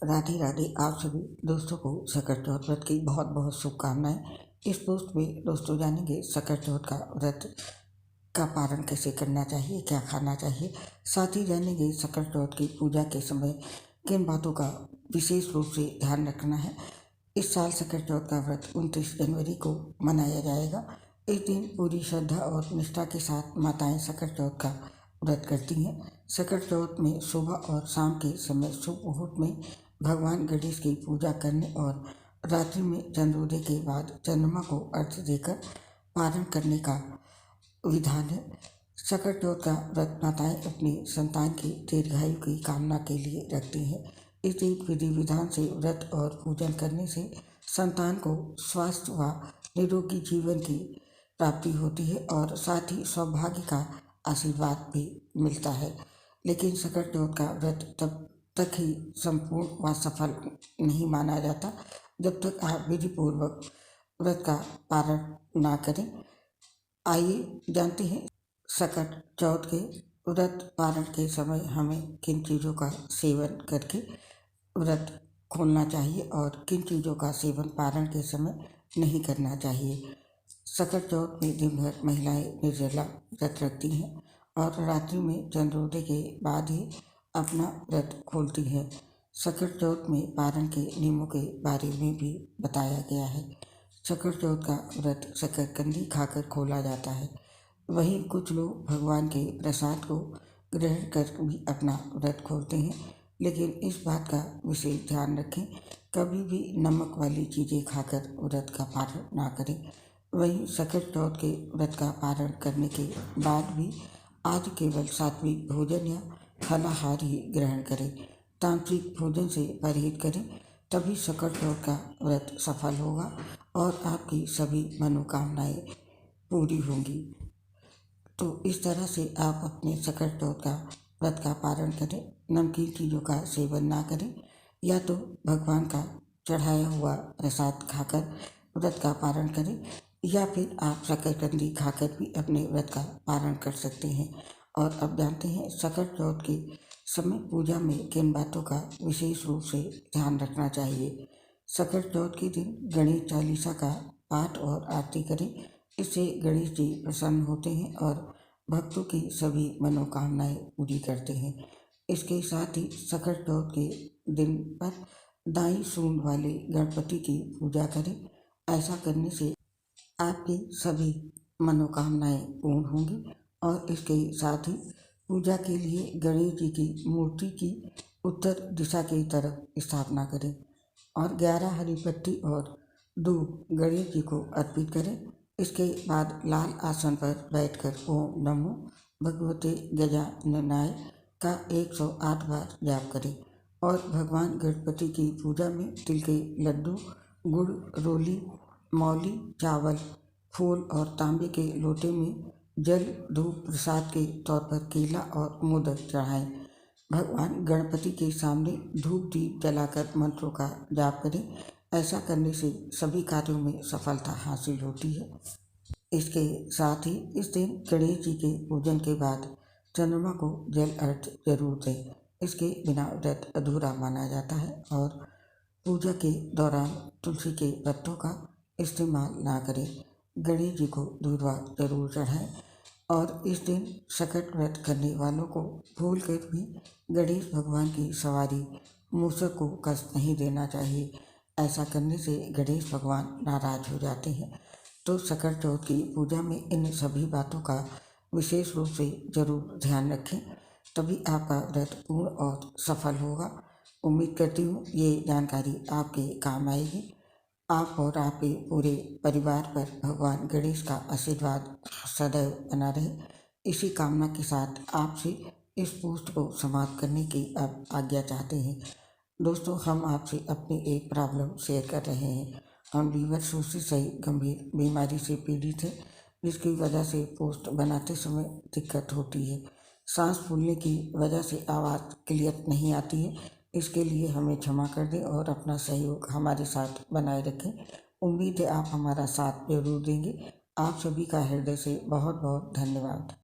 राधे राधे। आप सभी दोस्तों को सकट चौथ व्रत की बहुत बहुत शुभकामनाएं। इस पोस्ट में दोस्तों जानेंगे सकट चौथ का व्रत का पारण कैसे करना चाहिए, क्या खाना चाहिए। साथ ही जानेंगे सकट चौथ की पूजा के समय किन बातों का विशेष रूप से ध्यान रखना है। इस साल सकट चौथ का व्रत 29 जनवरी को मनाया जाएगा। इस दिन पूरी श्रद्धा और निष्ठा के साथ माताएं सकट चौथ का व्रत करती हैं। सकट चौथ में सुबह और शाम के समय शुभ मुहूर्त में भगवान गणेश की पूजा करने और रात्रि में चंद्रोदय के बाद चंद्रमा को अर्घ्य देकर पारण करने का विधान है। सकट चौथ का व्रत माताएं अपनी संतान की दीर्घायु की कामना के लिए रखती हैं। इस दिन विधि विधान से व्रत और पूजन करने से संतान को स्वास्थ्य व निरोगी जीवन की प्राप्ति होती है और साथ ही सौभाग्य का आशीर्वाद भी मिलता है। लेकिन सकट चौथ का व्रत तब तक ही संपूर्ण व सफल नहीं माना जाता जब तक आप विधि पूर्वक व्रत का पारण ना करें। आइए जानते हैं सकट चौथ के व्रत पारण के समय हमें किन चीज़ों का सेवन करके व्रत खोलना चाहिए और किन चीज़ों का सेवन पारण के समय नहीं करना चाहिए। सकट चौथ में दिन भर महिलाएं निर्जला व्रत रखती हैं और रात्रि में चंद्रोदय के बाद ही अपना व्रत खोलती हैं। सकट चौथ में पारण के नियमों के बारे में भी बताया गया है। सकट चौथ का व्रत शकरकंदी खाकर खोला जाता है। वहीं कुछ लोग भगवान के प्रसाद को ग्रहण कर भी अपना व्रत खोलते हैं, लेकिन इस बात का विशेष ध्यान रखें, कभी भी नमक वाली चीज़ें खाकर व्रत का पारण ना करें। वहीं सकट चौथ के व्रत का पारण करने के बाद भी आज केवल सात्विक भोजन या फलाहार ही ग्रहण करें, तांत्रिक भोजन से परहेज करें, तभी सकट चौथ का व्रत सफल होगा और आपकी सभी मनोकामनाएं पूरी होंगी। तो इस तरह से आप अपने सकट चौथ का व्रत का पारण करें, नमकीन चीज़ों का सेवन ना करें, या तो भगवान का चढ़ाया हुआ प्रसाद खाकर व्रत का पारण करें, या फिर आप शकरकंदी खाकर भी अपने व्रत का पारण कर सकते हैं। और अब जानते हैं सकट चौथ के समय पूजा में किन बातों का विशेष रूप से ध्यान रखना चाहिए। सकट चौथ के दिन गणेश चालीसा का पाठ और आरती करें, इससे गणेश जी प्रसन्न होते हैं और भक्तों की सभी मनोकामनाएं पूरी करते हैं। इसके साथ ही सकट चौथ के दिन पर दाई सूंड वाले गणपति की पूजा करें। ऐसा करने से आपकी सभी मनोकामनाएं पूर्ण होंगी। और इसके साथ ही पूजा के लिए गणेश जी की मूर्ति की उत्तर दिशा की तरफ स्थापना करें और 11 हरी पत्ती और दूब गणेश जी को अर्पित करें। इसके बाद लाल आसन पर बैठकर ओम नमो भगवते गजाननाय का 108 बार जाप करें और भगवान गणपति की पूजा में तिल के लड्डू, गुड़, रोली, मौली, चावल, फूल और तांबे के लोटे में जल, धूप, प्रसाद के तौर पर केला और मोदक चढ़ाएं। भगवान गणपति के सामने धूप दीप जलाकर मंत्रों का जाप करें। ऐसा करने से सभी कार्यों में सफलता हासिल होती है। इसके साथ ही इस दिन गणेश जी के पूजन के बाद चंद्रमा को जल अर्घ्य जरूर दें। इसके बिना व्रत अधूरा माना जाता है। और पूजा के दौरान तुलसी के पत्तों का इस्तेमाल ना करें। गणेश जी को दूधवा जरूर चढ़ाएं। और इस दिन सकट व्रत करने वालों को भूल कर भी गणेश भगवान की सवारी मूषक को कष्ट नहीं देना चाहिए। ऐसा करने से गणेश भगवान नाराज हो जाते हैं। तो सकट चौथ की पूजा में इन सभी बातों का विशेष रूप से जरूर ध्यान रखें, तभी आपका व्रत पूर्ण और सफल होगा। उम्मीद करती हूँ ये जानकारी आपके काम आएगी। आप और आपके पूरे परिवार पर भगवान गणेश का आशीर्वाद सदैव बना रहे, इसी कामना के साथ आपसे इस पोस्ट को समाप्त करने की अब आज्ञा चाहते हैं। दोस्तों, हम आपसे अपनी एक प्रॉब्लम शेयर कर रहे हैं। हम लीवर सोर्सिस सहित गंभीर बीमारी से पीड़ित हैं, जिसकी वजह से पोस्ट बनाते समय दिक्कत होती है। सांस फूलने की वजह से आवाज़ क्लियर नहीं आती है। इसके लिए हमें क्षमा कर दें और अपना सहयोग हमारे साथ बनाए रखें। उम्मीद है आप हमारा साथ जरूर देंगे। आप सभी का हृदय से बहुत बहुत धन्यवाद।